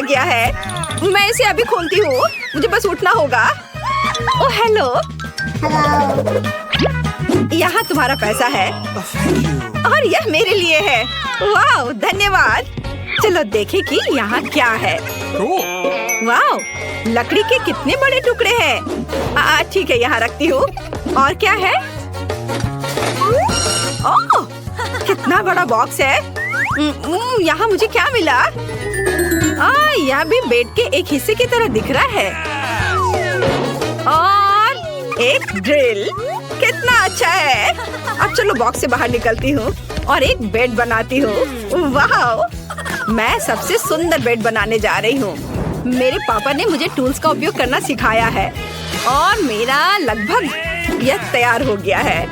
गया है। मैं इसे अभी खोलती हूँ। मुझे बस उठना होगा। ओह हेलो, यहाँ तुम्हारा पैसा है और यह मेरे लिए है। वाह धन्यवाद। चलो देखें कि यहाँ क्या है। वाह, लकड़ी के कितने बड़े टुकड़े हैं। ठीक है, यहाँ रखती हूँ। और क्या है? ओह, कितना बड़ा बॉक्स है। यहाँ मुझे क्या मिला? यह भी बेड के एक हिस्से की तरह दिख रहा है। और एक ड्रिल, कितना अच्छा है। अब चलो बॉक्स से बाहर निकलती हूँ और एक बेड बनाती हूँ। वाह, मैं सबसे सुंदर बेड बनाने जा रही हूँ। मेरे पापा ने मुझे टूल्स का उपयोग करना सिखाया है और मेरा लगभग यह तैयार हो गया है।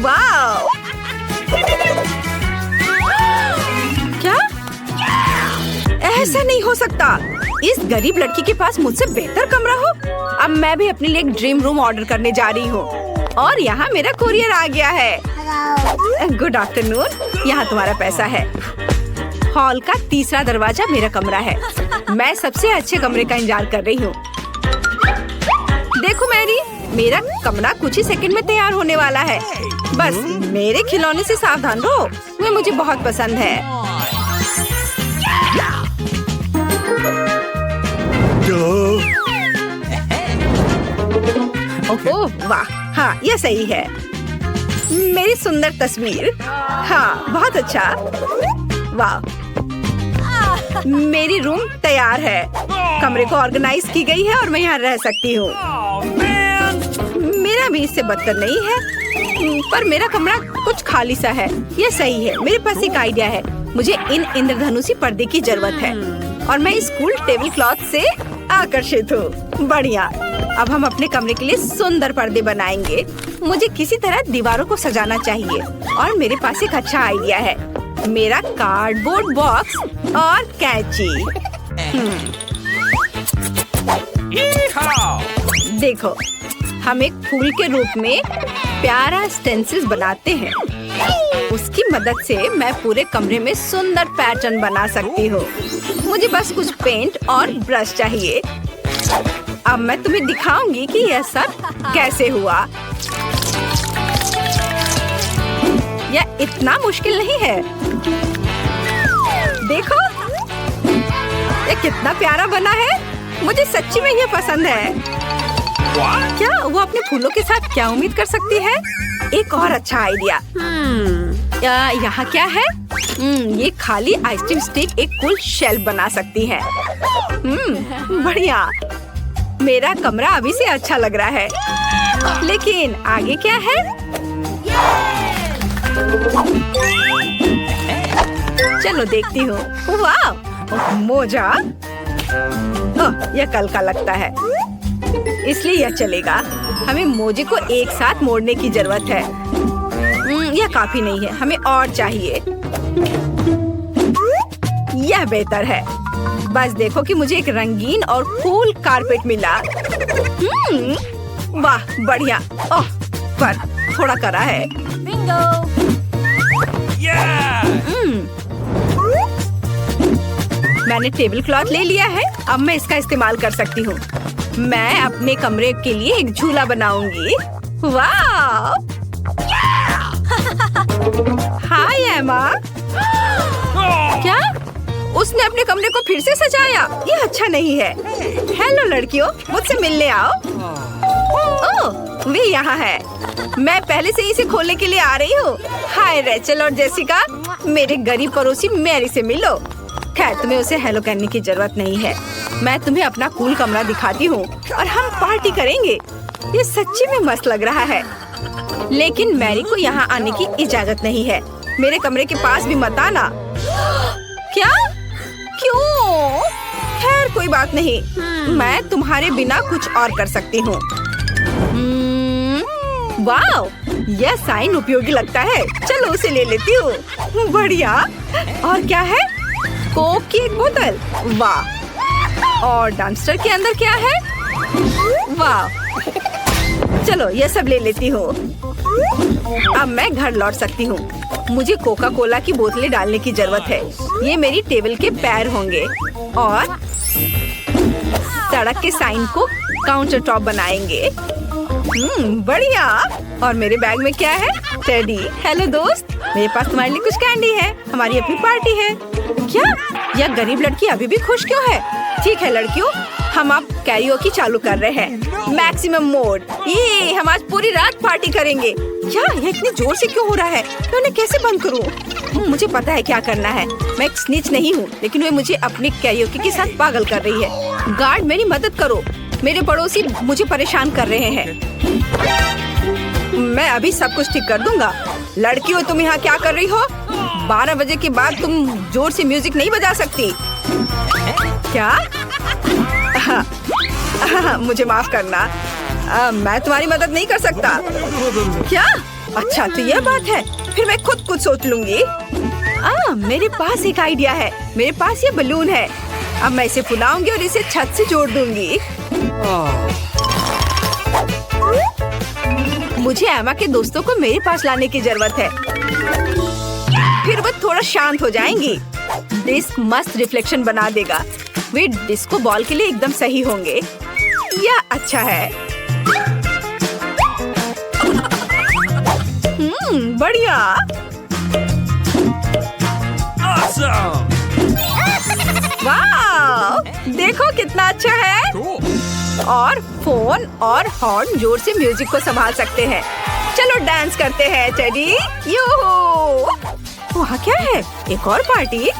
वाह, क्या? ऐसा नहीं हो सकता। इस गरीब लड़की के पास मुझसे बेहतर कमरा हो। अब मैं भी अपने लिए एक ड्रीम रूम ऑर्डर करने जा रही हूँ और यहाँ मेरा कोरियर आ गया है। गुड आफ्टरनून, यहाँ तुम्हारा पैसा है। हॉल का तीसरा दरवाजा मेरा कमरा है। मैं सबसे अच्छे कमरे का इंतजार कर रही हूँ। देखो मैरी, मेरा कमरा कुछ ही सेकंड में तैयार होने वाला है। बस मेरे खिलौने से सावधान रहो, वे मुझे बहुत पसंद है। ओह वाह, हाँ यह सही है। मेरी सुंदर तस्वीर। हाँ बहुत अच्छा। वाह, मेरी रूम तैयार है। कमरे को ऑर्गेनाइज की गई है और मैं यहाँ रह सकती हूँ। मेरा भी इससे बदतर नहीं है, पर मेरा कमरा कुछ खाली सा है। यह सही है। मेरे पास एक आइडिया है। मुझे इन इंद्रधनुषी पर्दे की जरूरत है और मैं इस कूल टेबल क्लॉथ से आकर्षित हूँ। बढ़िया। अब हम अपने कमरे के लिए सुंदर पर्दे बनाएंगे। मुझे किसी तरह दीवारों को सजाना चाहिए और मेरे पास एक अच्छा आइडिया है। मेरा कार्डबोर्ड बॉक्स और कैंची। देखो, हम एक फूल के रूप में प्यारा स्टेंसिल्स बनाते हैं। उसकी मदद से मैं पूरे कमरे में सुंदर पैटर्न बना सकती हूँ। मुझे बस कुछ पेंट और ब्रश चाहिए। अब मैं तुम्हें दिखाऊंगी कि यह सब कैसे हुआ। यह इतना मुश्किल नहीं है। देखो, यह कितना प्यारा बना है। मुझे सच्ची में यह पसंद है। क्या वो अपने फूलों के साथ क्या उम्मीद कर सकती है? एक और अच्छा आइडिया। यहाँ क्या है? ये खाली आइसक्रीम स्टिक एक कूल शेल्फ बना सकती है। बढ़िया। मेरा कमरा अभी से अच्छा लग रहा है, लेकिन आगे क्या है? चलो देखती हूँ। वाह, मोजा। यह कल का लगता है, इसलिए यह चलेगा। हमें मोजे को एक साथ मोड़ने की जरूरत है। यह काफी नहीं है, हमें और चाहिए। यह बेहतर है। बस देखो कि मुझे एक रंगीन और कूल कारपेट मिला। वाह बढ़िया। ओह, पर थोड़ा कड़ा है। मैंने टेबल क्लॉथ ले लिया है। अब मैं इसका इस्तेमाल कर सकती हूँ। मैं अपने कमरे के लिए एक झूला बनाऊंगी। वाह! हाय एमा। क्या? उसने अपने कमरे को फिर से सजाया? ये अच्छा नहीं है। हेलो लड़कियों, मुझसे मिलने आओ। ओह, वे यहाँ है। मैं पहले से इसे खोलने के लिए आ रही हूँ। हाय रेचल और जेसिका, मेरे गरीब पड़ोसी मैरी से मिलो। खैर, तुम्हें उसे हेलो कहने की जरूरत नहीं है। मैं तुम्हें अपना कूल कमरा दिखाती हूँ और हम पार्टी करेंगे। ये सच्ची में मस्त लग रहा है, लेकिन मैरी को यहाँ आने की इजाजत नहीं है। मेरे कमरे के पास भी मत आना। क्या? क्यों? खैर कोई बात नहीं, मैं तुम्हारे बिना कुछ और कर सकती हूँ। वाह, यह साइन उपयोगी लगता है। चलो उसे ले लेती हूँ। बढ़िया। और क्या है? कोक की एक बोतल। वाह। और डम्पस्टर के अंदर क्या है? वाह। चलो यह सब ले लेती हूँ। अब मैं घर लौट सकती हूँ। मुझे कोका कोला की बोतलें डालने की जरूरत है। ये मेरी टेबल के पैर होंगे और सड़क के साइन को काउंटर टॉप बनाएंगे। बढ़िया। और मेरे बैग में क्या है? टेडी। हेलो दोस्त, मेरे पास तुम्हारे लिए कुछ कैंडी है। हमारी अपनी पार्टी है। क्या यह गरीब लड़की अभी भी खुश क्यों है? ठीक है लड़कियों, हम अब कैरियोकी चालू कर रहे हैं। Maximum mode. ये हम आज पूरी रात पार्टी करेंगे। क्या यह इतनी जोर से क्यों हो रहा है? मैं उन्हें कैसे बंद करूं? मुझे पता है क्या करना है। मैं एक स्निच नहीं हूँ, लेकिन वे मुझे अपनी कैरियोकी के साथ पागल कर रही है। गार्ड मेरी मदद करो, मेरे पड़ोसी मुझे परेशान कर रहे हैं। मैं अभी सब कुछ ठीक कर दूंगा। लड़कियों, तुम यहाँ क्या कर रही हो? 12 बजे के बाद तुम जोर से म्यूजिक नहीं बजा सकती। क्या? मुझे माफ करना, मैं तुम्हारी मदद नहीं कर सकता। क्या? अच्छा तो यह बात है, फिर मैं खुद कुछ सोच लूंगी। मेरे पास एक आइडिया है। मेरे पास ये बलून है। अब मैं इसे फुलाऊंगी और इसे छत से जोड़ दूंगी। मुझे एमा के दोस्तों को मेरे पास लाने की जरूरत है, फिर वो थोड़ा शांत हो जाएंगी। डिस्क मस्त रिफ्लेक्शन बना देगा। वे डिस्को बॉल के लिए एकदम सही होंगे। यह अच्छा है। बढ़िया। Awesome! वाह, देखो कितना अच्छा है। और फोन और हॉर्न जोर से म्यूजिक को संभाल सकते हैं। चलो डांस करते हैं टेडी। यूहू! वहाँ क्या है? एक और पार्टी?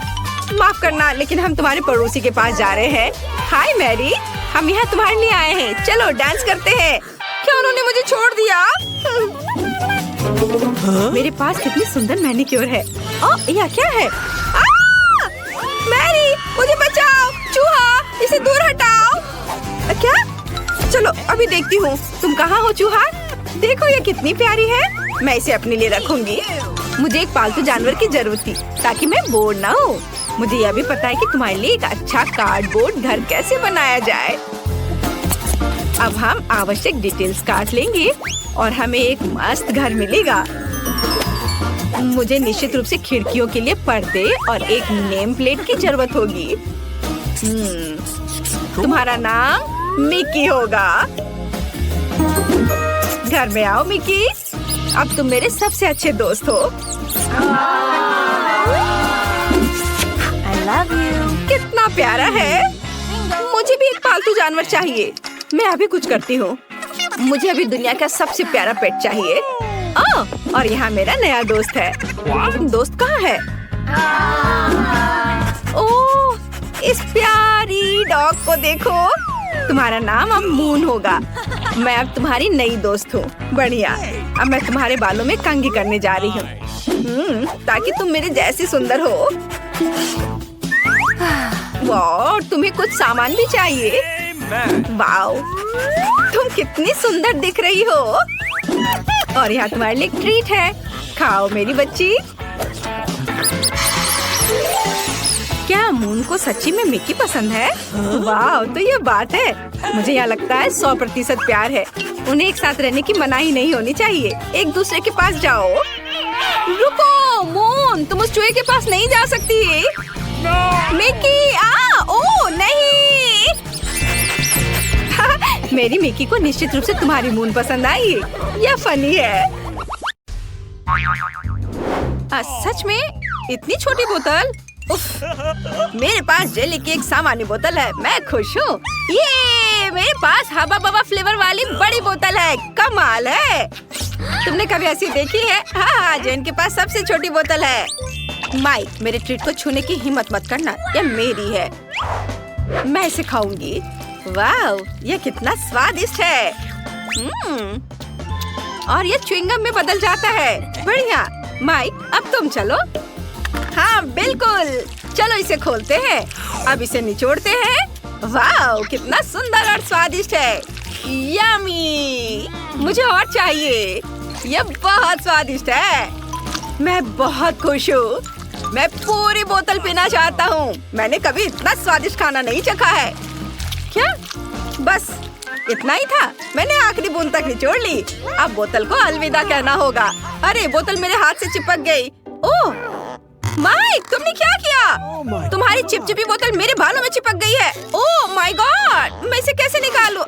माफ करना, लेकिन हम तुम्हारे पड़ोसी के पास जा रहे हैं। हाय मैरी, हम यहाँ तुम्हारे लिए आए हैं। चलो डांस करते हैं। क्या उन्होंने मुझे छोड़ दिया? मेरे पास कितनी सुंदर मैनिक्योर है। यह क्या है? मैरी, मुझे बचाओ! चूहा, इसे दूर हटाओ। क्या? चलो अभी देखती हूँ। तुम कहाँ हो चूहा? देखो ये कितनी प्यारी है। मैं इसे अपने लिए रखूंगी। मुझे एक पालतू जानवर की जरूरत थी ताकि मैं बोर ना हो। मुझे यह भी पता है कि तुम्हारे लिए एक अच्छा कार्डबोर्ड घर कैसे बनाया जाए। अब हम आवश्यक डिटेल्स काट लेंगे और हमें एक मस्त घर मिलेगा। मुझे निश्चित रूप से खिड़कियों के लिए पर्दे और एक नेम प्लेट की जरूरत होगी। तुम्हारा नाम मिकी होगा। घर में आओ मिकी, अब तुम मेरे सबसे अच्छे दोस्त हो। I love you. कितना प्यारा है। मुझे भी एक पालतू जानवर चाहिए। मैं अभी कुछ करती हूँ। मुझे अभी दुनिया का सबसे प्यारा पेट चाहिए। और यहाँ मेरा नया दोस्त है। दोस्त कहाँ है? ओह, इस प्यारी डॉग को देखो। तुम्हारा नाम अब मून होगा। मैं अब तुम्हारी नई दोस्त हूँ। बढ़िया। अब मैं तुम्हारे बालों में कंघी करने जा रही हूँ, ताकि तुम मेरे जैसी सुंदर हो। वाह, तुम्हें कुछ सामान भी चाहिए। वाओ, तुम कितनी सुंदर दिख रही हो। और यहाँ तुम्हारे लिए एक ट्रीट है। खाओ मेरी बच्ची। क्या मून को सच्ची में मिकी पसंद है? वाह, तो ये बात है। मुझे यहाँ लगता है 100% प्यार है। उन्हें एक साथ रहने की मनाही नहीं होनी चाहिए। एक दूसरे के पास जाओ। रुको मून, तुम उस चूहे के पास नहीं जा सकती। मिकी, ओ नहीं। मेरी मिकी को निश्चित रूप से तुम्हारी मून पसंद आई। यह फनी है। सच में? इतनी छोटी बोतल? उफ, मेरे पास जेली की एक सामान्य बोतल है। मैं खुश हूँ। ये मेरे पास हबा बबा फ्लेवर वाली बड़ी बोतल है। कमाल है। तुमने कभी ऐसी देखी है? हाँ, जेन के पास सबसे छोटी बोतल है। माइक, मेरे ट्रीट को छूने की हिम्मत मत करना। यह मेरी है। मैं इसे खाऊंगी। वाह, यह कितना स्वादिष्ट है। और यह च्युइंगम में बदल जाता है। बढ़िया। माइक, अब तुम चलो। हाँ बिल्कुल, चलो इसे खोलते हैं। अब इसे निचोड़ते हैं। वाह, कितना सुंदर और स्वादिष्ट है। यम्मी, मुझे और चाहिए। यह बहुत स्वादिष्ट है। मैं बहुत खुश हूँ। मैं पूरी बोतल पीना चाहता हूँ। मैंने कभी इतना स्वादिष्ट खाना नहीं चखा है। क्या? बस इतना ही था? मैंने आखिरी बूंद तक निचोड़ ली। अब बोतल को अलविदा कहना होगा। अरे, बोतल मेरे हाथ से चिपक गई। ओह माइक, तुमने क्या किया? तुम्हारी चिपचिपी बोतल मेरे बालों में चिपक गई है। ओह माय गॉड, मैं इसे कैसे निकालूं?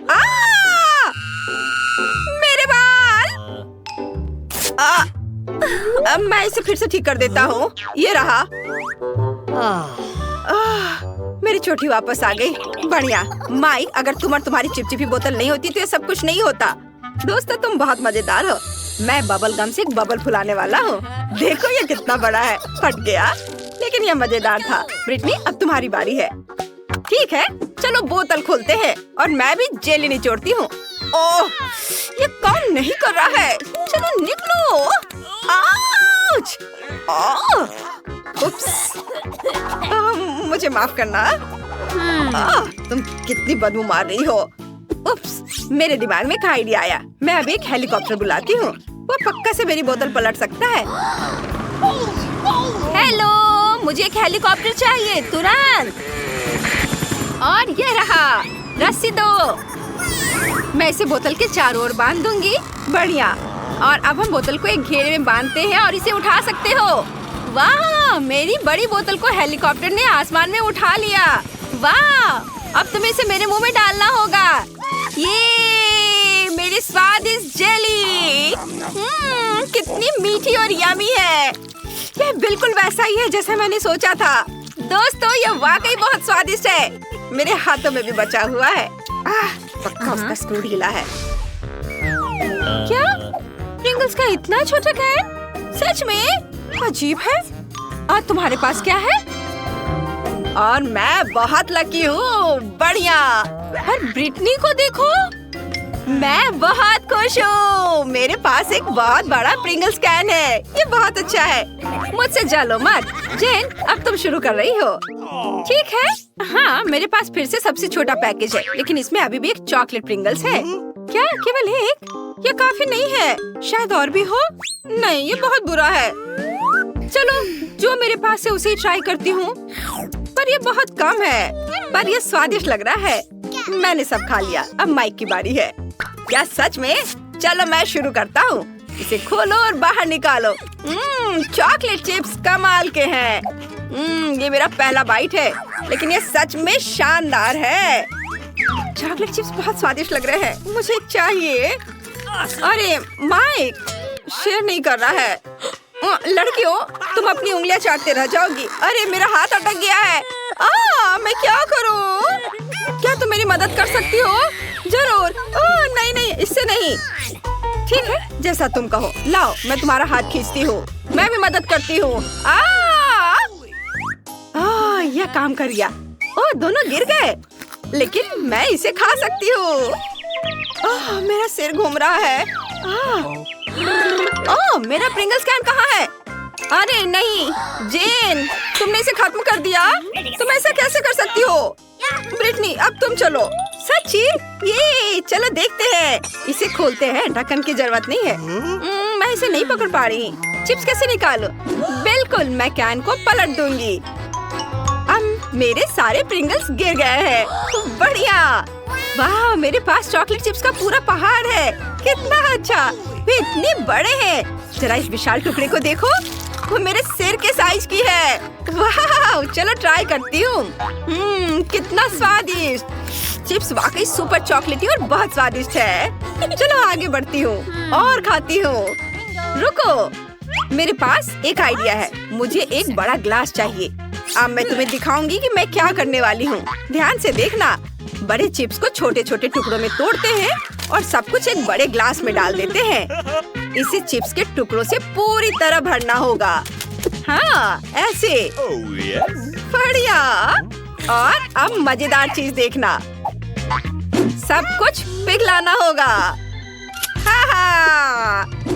मेरे बाल! अब मैं इसे फिर से ठीक कर देता हूँ। ये रहा। मेरी चोटी वापस आ गई। बढ़िया। माइक, अगर तुम और तुम्हारी चिपचिपी बोतल नहीं होती तो ये सब कुछ नहीं होता। दोस्तों, तुम बहुत मजेदार हो। मैं बबल गम से एक बबल फुलाने वाला हूँ। देखो ये कितना बड़ा है। फट गया, लेकिन ये मजेदार था। ब्रिटनी, अब तुम्हारी बारी है। ठीक है, चलो बोतल खोलते हैं और मैं भी जेली निचोड़ती हूँ। ओह, ये काम नहीं कर रहा है। चलो निकलो। आउच! उप्स। मुझे माफ करना। तुम कितनी बदबू मार रही हो। उप्स, मेरे दिमाग में एक आइडिया आया। मैं अभी एक हेलीकॉप्टर बुलाती हूँ। वो पक्का से मेरी बोतल पलट सकता है। हेलो, मुझे एक हेलीकॉप्टर चाहिए तुरंत। और ये रहा, रस्सी दो। मैं इसे बोतल के चारों ओर बांध दूंगी। बढ़िया। और अब हम बोतल को एक घेरे में बांधते हैं और इसे उठा सकते हो। वाह, मेरी बड़ी बोतल को हेलीकॉप्टर ने आसमान में उठा लिया। वाह, अब तुम्हें इसे मेरे मुंह में डालना होगा। ये मेरी स्वादिष्ट जेली। कितनी मीठी और यमी है। ये बिल्कुल वैसा ही है जैसा मैंने सोचा था। दोस्तों, ये वाकई बहुत स्वादिष्ट है। मेरे हाथों में भी बचा हुआ है। पक्का उसका स्क्रू ढीला है। क्या प्रिंगल्स का इतना छोटा कैन? सच में अजीब है। और तुम्हारे पास क्या है? और मैं बहुत लकी हूँ। बढ़िया। और ब्रिटनी को देखो, मैं बहुत खुश हूँ। मेरे पास एक बहुत बड़ा प्रिंगल्स कैन है। ये बहुत अच्छा है। मुझसे जलो मत। जेन, अब तुम शुरू कर रही हो। ठीक है। हाँ, मेरे पास फिर से सबसे छोटा पैकेज है, लेकिन इसमें अभी भी एक चॉकलेट प्रिंगल्स है। क्या केवल एक? ये काफी नहीं है। शायद और भी हो। नहीं, ये बहुत बुरा है। चलो, जो मेरे पास है उसे ही ट्राई करती हूँ। पर ये बहुत कम है, पर ये स्वादिष्ट लग रहा है। मैंने सब खा लिया। अब माइक की बारी है। क्या सच में? चलो मैं शुरू करता हूँ। इसे खोलो और बाहर निकालो। चॉकलेट चिप्स कमाल के हैं। ये मेरा पहला बाइट है, लेकिन ये सच में शानदार है। चॉकलेट चिप्स बहुत स्वादिष्ट लग रहे हैं। मुझे चाहिए। अरे माइक, शेयर नहीं कर रहा है। लड़कियों, तुम अपनी उंगलियां चाटते रह जाओगी। अरे मेरा हाथ अटक गया है। मैं क्या करूं? क्या तुम मेरी मदद कर सकती हो? जरूर। नहीं नहीं, इससे नहीं। ठीक है, जैसा तुम कहो। लाओ, मैं तुम्हारा हाथ खींचती हूँ। मैं भी मदद करती हूँ। यह काम कर गया। दोनों गिर गए, लेकिन मैं इसे खा सकती हूँ। मेरा सिर घूम रहा है। मेरा प्रिंगल्स कैन कहाँ है? अरे नहीं, जेन, तुमने इसे खत्म कर दिया। तुम ऐसा कैसे कर सकती हो? ब्रिटनी, अब तुम चलो। सच्ची? ये चलो देखते हैं। इसे खोलते हैं। ढक्कन की जरूरत नहीं है। मैं इसे नहीं पकड़ पा रही। चिप्स कैसे निकालूं? बिल्कुल, मैं कैन को पलट दूंगी। अब मेरे सारे प्रिंगल्स गिर गए हैं। बढ़िया। वाह, मेरे पास चॉकलेट चिप्स का पूरा पहाड़ है। कितना अच्छा। वे इतने बड़े हैं। जरा इस विशाल टुकड़े को देखो। वो मेरे सिर के साइज की है। वाह, चलो ट्राई करती हूँ। कितना स्वादिष्ट। चिप्स वाकई सुपर चॉकलेटी और बहुत स्वादिष्ट है। चलो आगे बढ़ती हूँ और खाती हूँ। रुको, मेरे पास एक आइडिया है। मुझे एक बड़ा ग्लास चाहिए। अब मैं तुम्हें दिखाऊंगी कि मैं क्या करने वाली हूँ। ध्यान से देखना। बड़े चिप्स को छोटे छोटे टुकड़ों में तोड़ते हैं और सब कुछ एक बड़े ग्लास में डाल देते हैं। इसे चिप्स के टुकड़ों से पूरी तरह भरना होगा। हाँ, ऐसे। बढ़िया। और अब मजेदार चीज देखना। सब कुछ पिघलाना होगा।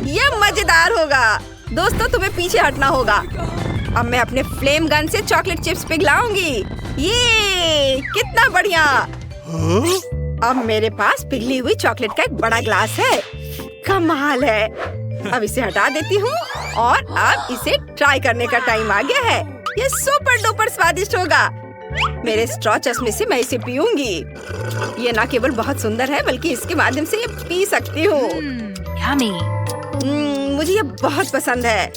ये मजेदार होगा। दोस्तों, तुम्हें पीछे हटना होगा। अब मैं अपने फ्लेम गन से चॉकलेट चिप्स पिघलाऊंगी। ये कितना बढ़िया। अब मेरे पास पिघली हुई चॉकलेट का एक बड़ा ग्लास है। कमाल है। अब इसे हटा देती हूँ और अब इसे ट्राई करने का टाइम आ गया है। ये सुपर डुपर स्वादिष्ट होगा। मेरे स्ट्रॉ चश्मे से मैं इसे पीऊंगी। ये ना केवल बहुत सुंदर है, बल्कि इसके माध्यम से ये पी सकती हूँ। मुझे ये बहुत पसंद है।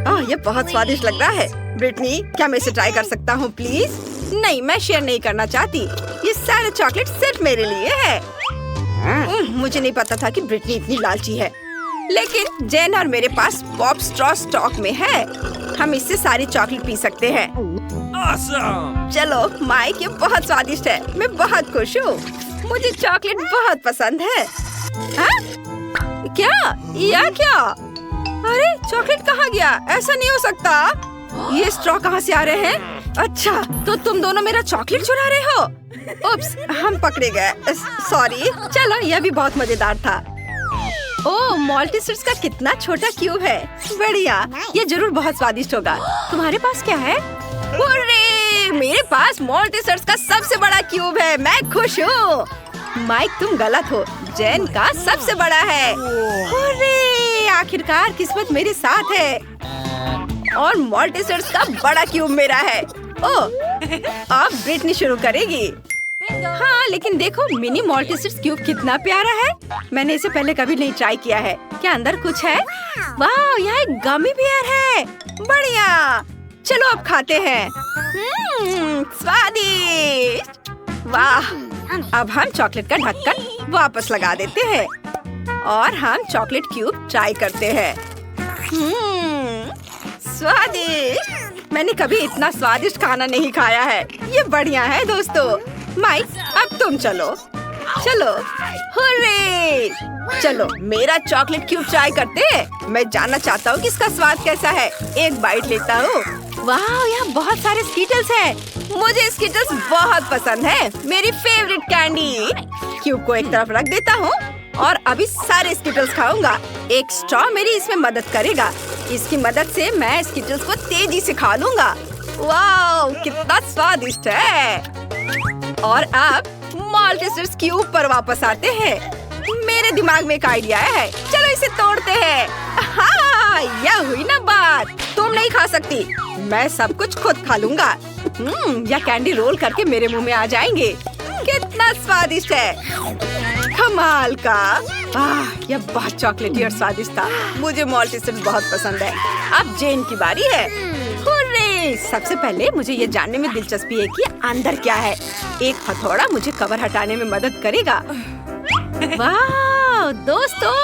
ये बहुत स्वादिष्ट लग रहा है। ब्रिटनी, क्या मैं इसे ट्राई कर सकता हूँ प्लीज? नहीं, मैं शेयर नहीं करना चाहती। ये सारे चॉकलेट सिर्फ मेरे लिए है। मुझे नहीं पता था कि ब्रिटनी इतनी लालची है। लेकिन जेन और मेरे पास पॉप स्ट्रॉ स्टॉक में है। हम इससे सारी चॉकलेट पी सकते हैं। Awesome! चलो माइक, ये बहुत स्वादिष्ट है। मैं बहुत खुश हूँ। मुझे चॉकलेट बहुत पसंद है। हाँ? क्या? अरे चॉकलेट कहाँ गया? ऐसा नहीं हो सकता। ये स्ट्रॉ कहाँ से आ रहे हैं? अच्छा, तो तुम दोनों मेरा चॉकलेट चुरा रहे हो? उप्स, हम पकड़े गए। सॉरी। चलो, यह भी बहुत मजेदार था। ओह, मॉल्टीसर्स का कितना छोटा क्यूब है। बढ़िया, ये जरूर बहुत स्वादिष्ट होगा। तुम्हारे पास क्या है? हुर्रे! मेरे पास मॉल्टीसर्स का सबसे बड़ा क्यूब है। मैं खुश हूँ। माइक, तुम गलत हो। जेन का सबसे बड़ा है। हुर्रे! आखिरकार किस्मत मेरे साथ है और मॉल्टीसर्स का बड़ा क्यूब मेरा है। ओह, अब ब्रिटनी शुरू करेगी। हाँ, लेकिन देखो मिनी मॉल्टीसर्स क्यूब कितना प्यारा है। मैंने इसे पहले कभी नहीं ट्राई किया है। क्या अंदर कुछ है? वाह, यहाँ एक गमी बियर है। बढ़िया, चलो अब खाते हैं। स्वादिष्ट। वाह, अब हम चॉकलेट का ढक्कन वापस लगा देते हैं और हम चॉकलेट क्यूब ट्राई करते हैं। स्वादिष्ट। मैंने कभी इतना स्वादिष्ट खाना नहीं खाया है। ये बढ़िया है दोस्तों। माइक, अब तुम चलो। हुर्रे! चलो मेरा चॉकलेट क्यूब ट्राई करते हैं। मैं जानना चाहता हूँ कि इसका स्वाद कैसा है। एक बाइट लेता हूँ। वाह, यहाँ बहुत सारे स्कीटल्स हैं। मुझे स्कीटल्स बहुत पसंद है। मेरी फेवरेट कैंडी। क्यूब को एक तरफ रख देता हूँ और अभी सारे स्कीटल्स खाऊंगा। एक स्ट्रॉ मेरी इसमें मदद करेगा। इसकी मदद से मैं स्कीटल्स को तेजी से खा लूंगा। वाह, कितना स्वादिष्ट है। और अब मॉल्टीसर्स क्यूब पर वापस आते हैं। मेरे दिमाग में एक आइडिया है। चलो इसे तोड़ते हैं। हाँ, यह हुई ना बात। तुम नहीं खा सकती। मैं सब कुछ खुद खा लूंगा। यह कैंडी रोल करके मेरे मुंह में आ जाएंगे। कितना स्वादिष्ट है। कमाल का। यह बहुत चॉकलेटी और स्वादिष्ट था। मुझे मॉल्टीसर्स बहुत पसंद है। अब जेन की बारी है। हुर्रे! सबसे पहले मुझे ये जानने में दिलचस्पी है कि अंदर क्या है। एक हथौड़ा मुझे कवर हटाने में मदद करेगा। वाह दोस्तों,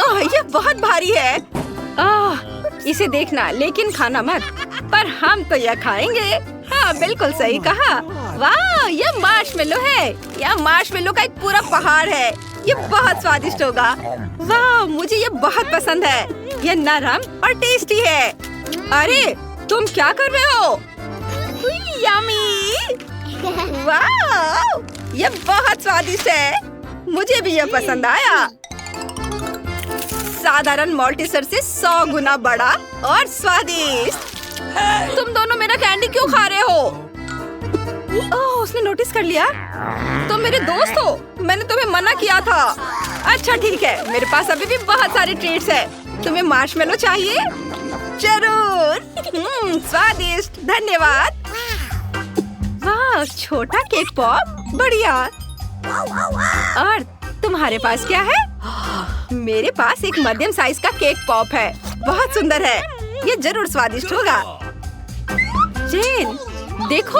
ओह ये बहुत भारी है। इसे देखना लेकिन खाना मत। पर हम तो यह खाएंगे। हाँ बिल्कुल सही कहा। वाह, यह मार्शमेलो है। यह मार्शमेलो का एक पूरा पहाड़ है। ये बहुत स्वादिष्ट होगा। वाह, मुझे ये बहुत पसंद है। यह नरम और टेस्टी है। अरे तुम क्या कर रहे हो? यम्मी! वाह, ये बहुत स्वादिष्ट है। मुझे भी यह पसंद आया। साधारण मॉल्टीसर से 100 गुना बड़ा और स्वादिष्ट। तुम दोनों मेरा कैंडी क्यों खा रहे हो? ओह, उसने नोटिस कर लिया। तुम मेरे दोस्त हो। मैंने तुम्हें मना किया था। अच्छा ठीक है, मेरे पास अभी भी बहुत सारे ट्रीट्स हैं। तुम्हें मार्शमेलो चाहिए? जरूर। स्वादिष्ट, धन्यवाद। वाह, छोटा केक पॉप, बढ़िया। और तुम्हारे पास क्या है? मेरे पास एक मध्यम साइज का केक पॉप है। बहुत सुंदर है। ये जरूर स्वादिष्ट होगा। जेन, देखो।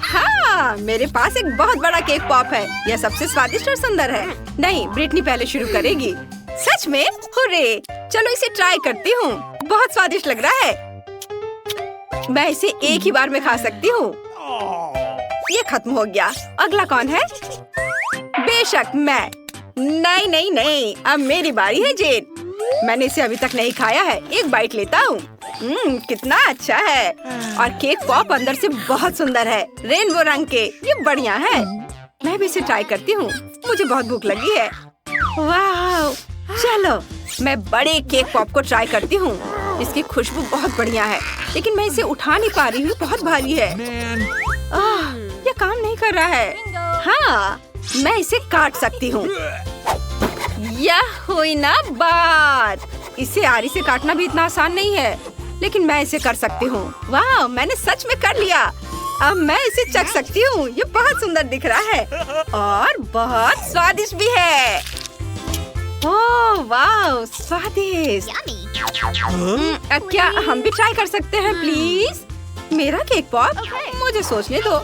हाँ, मेरे पास एक बहुत बड़ा केक पॉप है। यह सबसे स्वादिष्ट और सुंदर है। नहीं, ब्रिटनी पहले शुरू करेगी। सच में? हुर्रे! चलो इसे ट्राई करती हूँ। बहुत स्वादिष्ट लग रहा है। मैं इसे एक ही बार में खा सकती हूँ। ये खत्म हो गया। अगला कौन है? बेशक मैं। नहीं, अब मेरी बारी है जेन। मैंने इसे अभी तक नहीं खाया है। एक बाइट लेता हूँ। कितना अच्छा है। और केक पॉप अंदर से बहुत सुंदर है, रेनबो रंग के। ये बढ़िया है। मैं भी इसे ट्राई करती हूँ। मुझे बहुत भूख लगी है। वाह, चलो मैं बड़े केक पॉप को ट्राई करती हूँ। इसकी खुशबू बहुत बढ़िया है, लेकिन मैं इसे उठा नहीं पा रही हूँ। बहुत भारी है। ये काम नहीं कर रहा है। हाँ, मैं इसे काट सकती हूँ। यह हुई ना बात। इसे आरी से काटना भी इतना आसान नहीं है, लेकिन मैं इसे कर सकती हूँ। वाह, मैंने सच में कर लिया। अब मैं इसे चख सकती हूँ। ये बहुत सुंदर दिख रहा है और बहुत स्वादिष्ट भी है। ओह वाह, स्वादिष्ट। क्या हम भी ट्राई कर सकते हैं प्लीज? मेरा केक पॉप? मुझे सोचने दो।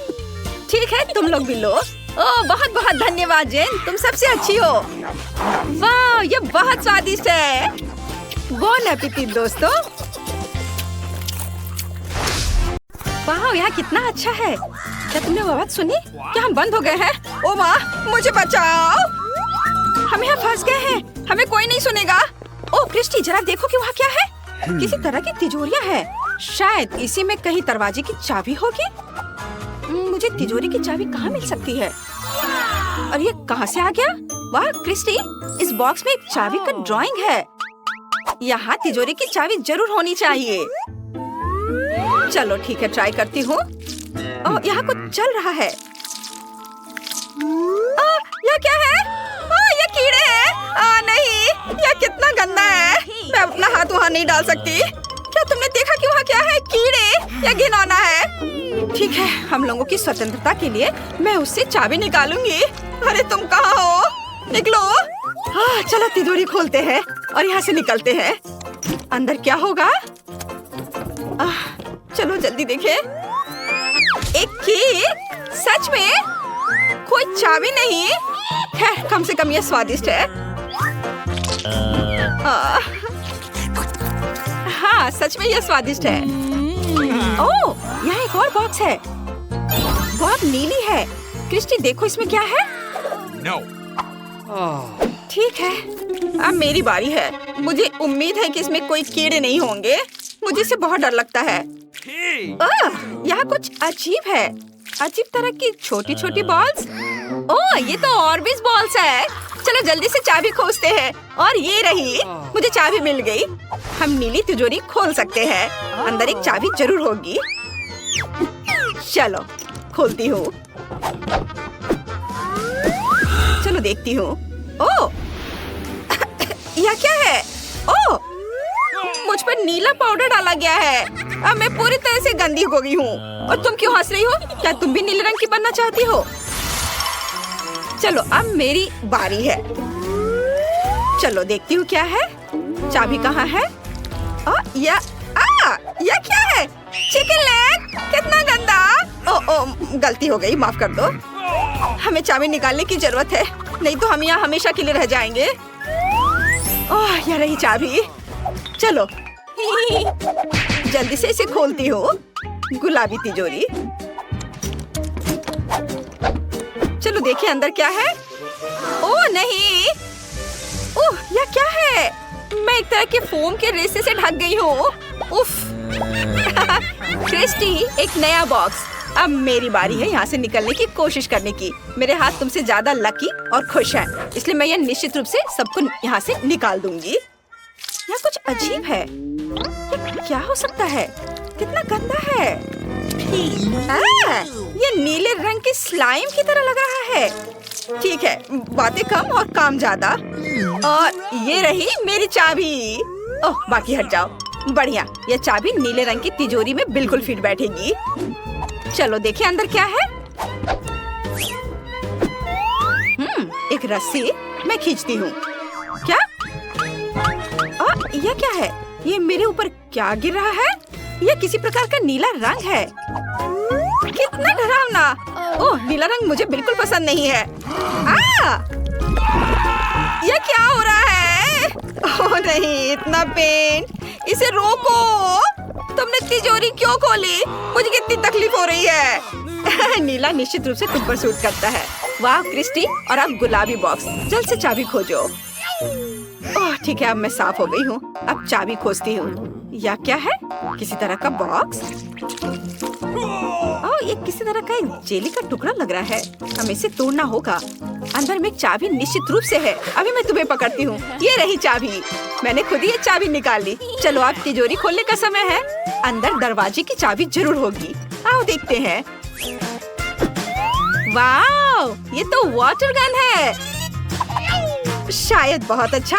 ठीक है, तुम लोग भी लो। ओह, बहुत बहुत धन्यवाद जेन, तुम सबसे अच्छी हो। वाह, ये बहुत स्वादिष्ट है। बोन एपेटिट दोस्तों। वाह, यहाँ कितना अच्छा है। क्या तुमने वो आवाज सुनी? क्या हम बंद हो गए हैं? ओ माँ, मुझे बचाओ। हम यहाँ फंस गए हैं, हमें कोई नहीं सुनेगा। ओह क्रिस्टी, जरा देखो कि वहाँ क्या है। किसी तरह की तिजोरियाँ है। शायद इसी में कहीं दरवाजे की चाबी होगी। मुझे तिजोरी की चाबी कहाँ मिल सकती है? और ये कहाँ से आ गया? वाह क्रिस्टी, इस बॉक्स में एक चाबी का ड्राइंग है। यहाँ तिजोरी की चाबी जरूर होनी चाहिए। चलो ठीक है, ट्राई करती हूँ। ओह, यहाँ कुछ चल रहा है। यह क्या है? ये कीड़े हैं। नहीं, यह कितना गंदा है। मैं अपना हाथ वहाँ नहीं डाल सकती। क्या तुमने देखा कि वहाँ क्या है? कीड़े। यह घिनौना है। ठीक है, हम लोगों की स्वतंत्रता के लिए मैं उससे चाबी निकालूंगी। अरे तुम कहाँ हो? निकलो। चलो तिजोरी खोलते हैं और यहाँ से निकलते हैं। अंदर क्या होगा? चलो जल्दी देखें। एक की? सच में? कोई चाबी नहीं? खैर, कम से कम ये स्वादिष्ट है। हाँ, सच में ये स्वादिष्ट है। ओह, यहाँ एक और बॉक्स है। बहुत नीली है। क्रिस्टी देखो इसमें क्या है? No. ठीक है, अब मेरी बारी है। मुझे उम्मीद है कि इसमें कोई कीड़े नहीं होंगे। मुझे इससे बहुत डर लगता है। यहाँ कुछ अजीब है। अजीब तरह की छोटी छोटी बॉल्स। ओह, ये तो ऑर्बिस बॉल्स है। चलो जल्दी से चाबी खोजते हैं। और ये रही, मुझे चाबी मिल गई। हम नीली तिजोरी खोल सकते हैं। अंदर एक चाबी जरूर होगी। चलो खोलती हूँ। चलो देखती हूँ। ओह, यह क्या है? ओह, मुझ पर नीला पाउडर डाला गया है। अब मैं पूरी तरह से गंदी हो गई हूँ। और तुम क्यों हंस रही हो? क्या तुम भी नीले रंग की बनना चाहती हो? चलो अब मेरी बारी है। चलो देखती हूँ क्या है। चाबी कहाँ है? यह क्या है? Chicken leg. कितना गंदा। ओह, गलती हो गई, माफ कर दो। हमें चाबी निकालने की जरूरत है, नहीं तो हम यहाँ हमेशा के लिए रह जाएंगे। ओह, यह रही चाबी। चलो जल्दी से इसे खोलती हूँ। गुलाबी तिजोरी। चलो देखिए अंदर क्या है। ओह नहीं, ओह यह क्या है? मैं एक तरह के फोम के रेशे से ढक गई हूँ। उफ। क्रिस्टी, एक नया बॉक्स। अब मेरी बारी है यहाँ से निकलने की कोशिश करने की। मेरे हाथ तुमसे ज्यादा लकी और खुश हैं, इसलिए मैं यह निश्चित रूप से सबको यहाँ से निकाल दूंगी। यह कुछ अजीब है। ये क्या हो सकता है? कितना गंदा है। ये नीले रंग की स्लाइम की तरह लग रहा है। ठीक है, बातें कम और काम ज्यादा। और ये रही मेरी चाबी। ओह, बाकी हट जाओ। बढ़िया, ये चाबी नीले रंग की तिजोरी में बिल्कुल फिट बैठेगी। चलो देखें अंदर क्या है। एक रस्सी मैं खींचती हूँ। क्या? यह क्या है? ये मेरे ऊपर क्या गिर रहा है? यह किसी प्रकार का नीला रंग है। कितना डरावना। ओह, नीला रंग मुझे बिल्कुल पसंद नहीं है। यह क्या हो रहा है? ओह नहीं, इतना पेंट। इसे रोको। तुमने तिजोरी क्यों खोली? मुझे कितनी तकलीफ हो रही है। नीला निश्चित रूप से तुम पर सूट करता है। वाह क्रिस्टी, और अब गुलाबी बॉक्स। जल्द से चाबी खोजो। ओह ठीक है, अब मैं साफ हो गई हूँ। अब चाबी खोजती हूँ। यह क्या है? किसी तरह का बॉक्स। ओह, ये किसी तरह का एक जेली का टुकड़ा लग रहा है। हमें इसे तोड़ना होगा। अंदर में एक चाबी निश्चित रूप से है। अभी मैं तुम्हें पकड़ती हूँ। ये रही चाबी। मैंने खुद ही ये चाबी निकाली। चलो अब तिजोरी खोलने का समय है। अंदर दरवाजे की चाबी जरूर होगी। आओ देखते हैं। वाह, ये तो वाटर गन है। शायद बहुत अच्छा।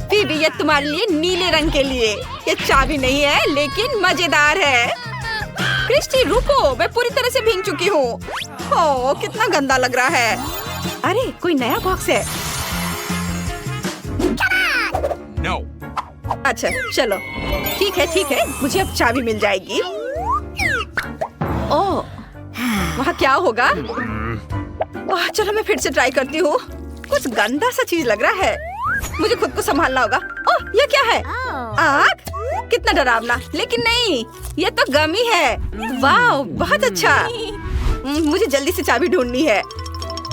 फिर भी ये तुम्हारे लिए नीले रंग के लिए। ये चाबी नहीं है, लेकिन मजेदार है। क्रिस्टी रुको, मैं पूरी तरह से भीग चुकी हूँ। ओह, कितना गंदा लग रहा है। अरे कोई नया बॉक्स है। No. अच्छा चलो, ठीक है, मुझे अब चाबी मिल जाएगी। ओह, वहाँ क्या होगा? ओह, चलो मैं फिर से ट्राई करती हूँ। कुछ गंदा सा चीज लग रहा है, मुझे खुद को संभालना होगा। ओह, ये क्या है? आग? कितना डरावना, लेकिन नहीं, ये तो गमी है। वाह, बहुत अच्छा। मुझे जल्दी से चाबी ढूंढनी है।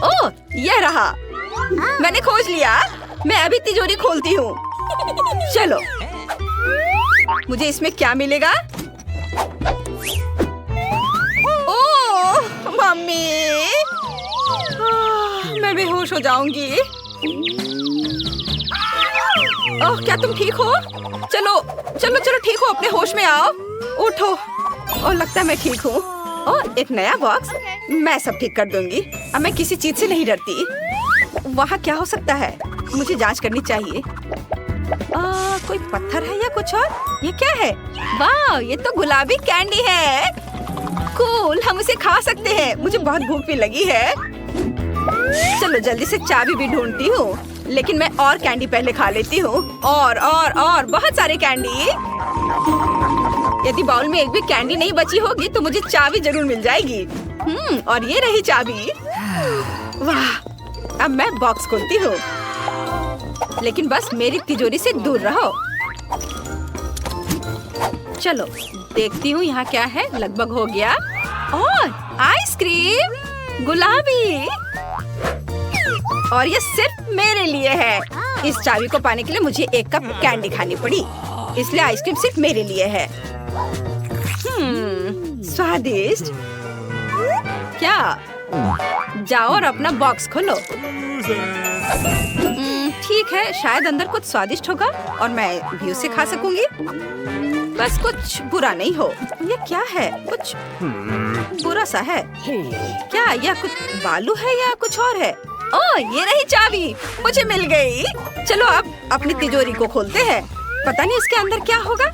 ओह, ये रहा, मैंने खोज लिया। मैं अभी तिजोरी खोलती हूँ। चलो, मुझे इसमें क्या मिलेगा? ओह, मम्मी, मैं बेहोश हो जाऊंगी। ओह, क्या तुम ठीक हो? चलो चलो चलो, ठीक हो, अपने होश में आओ, उठो। ओह, लगता है मैं ठीक हूँ। ओह, एक नया बॉक्स, मैं सब ठीक कर दूंगी। अब मैं किसी चीज से नहीं डरती। वहाँ क्या हो सकता है? मुझे जांच करनी चाहिए। कोई पत्थर है या कुछ और? ये क्या है? वाह, ये तो गुलाबी कैंडी है। कूल, हम इसे खा सकते हैं। मुझे बहुत भूख भी लगी है। चलो जल्दी से चाबी भी ढूंढती हूँ, लेकिन मैं और कैंडी पहले खा लेती हूँ। और बहुत सारे कैंडी। यदि बाउल में एक भी कैंडी नहीं बची होगी तो मुझे चाबी जरूर मिल जाएगी। और ये रही चाबी। वाह, अब मैं बॉक्स खोलती हूँ, लेकिन बस मेरी तिजोरी से दूर रहो। चलो देखती हूँ यहाँ क्या है। लगभग हो गया। और आइसक्रीम, गुलाबी, और ये सिर्फ मेरे लिए है। इस चाबी को पाने के लिए मुझे एक कप कैंडी खानी पड़ी, इसलिए आइसक्रीम सिर्फ मेरे लिए है। स्वादिष्ट। क्या? जाओ और अपना बॉक्स खोलो। ठीक है, शायद अंदर कुछ स्वादिष्ट होगा और मैं भी उसे खा सकूंगी। बस कुछ बुरा नहीं हो। ये क्या है? कुछ बुरा सा है। क्या यह कुछ बालू है या कुछ और है? ओह, ये रही चाबी, मुझे मिल गई। चलो अब अपनी तिजोरी को खोलते हैं। पता नहीं इसके अंदर क्या होगा।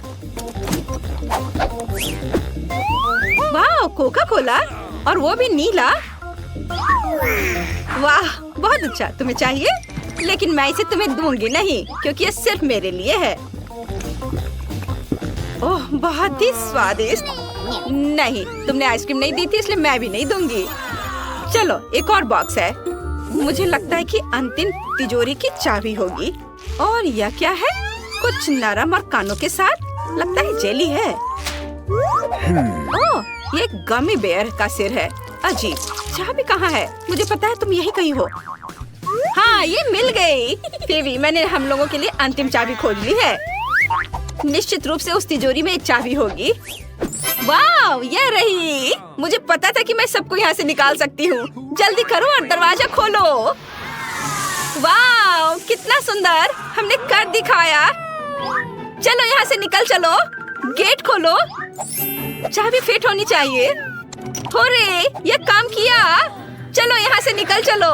वाह, कोका कोला, और वो भी नीला। वाह, बहुत अच्छा। तुम्हें चाहिए? लेकिन मैं इसे तुम्हें दूंगी नहीं, क्योंकि ये सिर्फ मेरे लिए है। ओह, बहुत ही स्वादिष्ट। नहीं, तुमने आइसक्रीम नहीं दी थी, इसलिए मैं भी नहीं दूंगी। चलो, एक और बॉक्स है। मुझे लगता है कि अंतिम तिजोरी की चाबी होगी। और यह क्या है? कुछ नरम और कानों के साथ। लगता है जेली है। ओह, ये गमी बेयर का सिर है। अजीब। चाबी कहाँ है? मुझे पता है तुम यही कहीं हो। हाँ, ये मिल गई। फिर मैंने हम लोगों के लिए अंतिम चाबी खोज ली है। निश्चित रूप से उस तिजोरी में एक चाबी होगी। वाह, ये रही। मुझे पता था कि मैं सबको यहाँ से निकाल सकती हूँ। जल्दी करो और दरवाजा खोलो। वाह, कितना सुंदर, हमने कर दिखाया। चलो यहाँ से निकल चलो। गेट खोलो। चाबी फिट होनी चाहिए। होरे, ये काम किया। चलो यहाँ से निकल चलो।